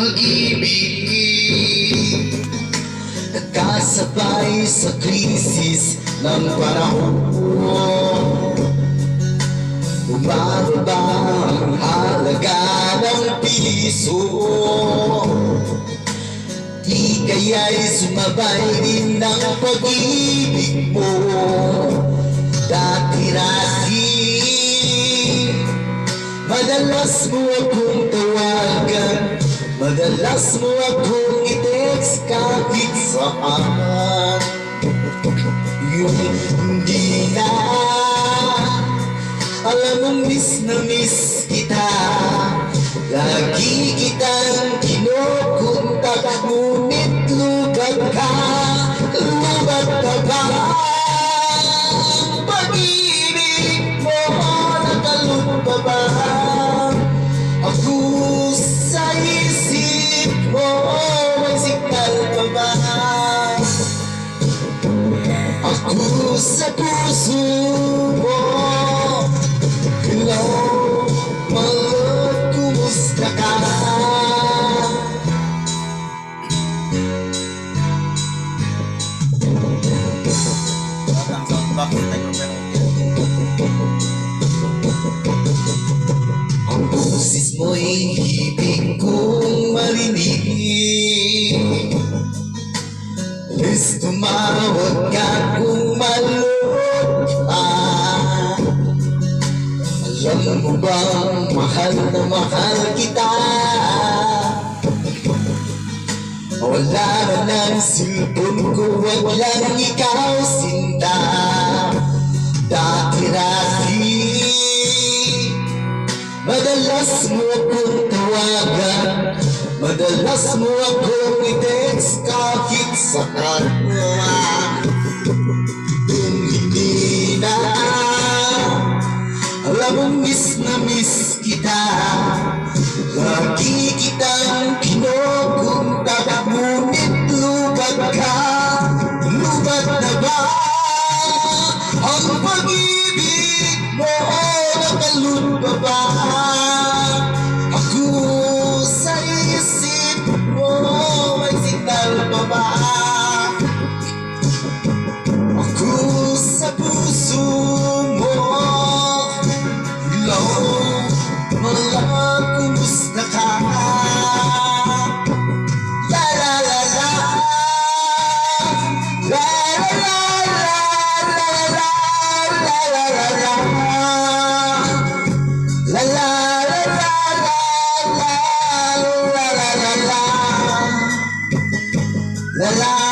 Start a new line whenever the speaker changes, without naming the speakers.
pag-ibig, nagkasabay sa krisis ng panahon. Bumababa ang halaga ng piso, di kaya'y sumabay din ng pag-ibig mo. Dati-rati, madalas mo akong tawagan, madalas mo akong i-text kahit saan. Yung hindi na, alam mong miss na miss kita, lagi kitang kinukontak, ngunit lubat ka, lubat ka ba? Pag-ibig mo, nakalun pa ba? Ako sa isip mo, may signal pa ba? Ako sa puso mo, hello, my love, kumusta ka?
Ang soundbox ng microphone.
Ang boses mo'y ibig kong marinig, alis tumawag ka kung malungkot ka. Alam mo bang mahal na mahal kita? Wala na ng cellphone ko, walang ikaw sinta. Dati-rati, madalas mo akong tawagan, madalas mo akong i-text kahit saan. Kung hindi na, alam mong miss na miss kita, lagi kitang kinukontak, ngunit lubat ka, lubat na ba? Ang pag-ibig mo, nakalun pa ba? Ako sa isip mo, may signal pa ba? Ako sa puso mo, hello, mahal, kumusta ka? La la la la, la la la la, la la la la la, la la la la la la la la la la la.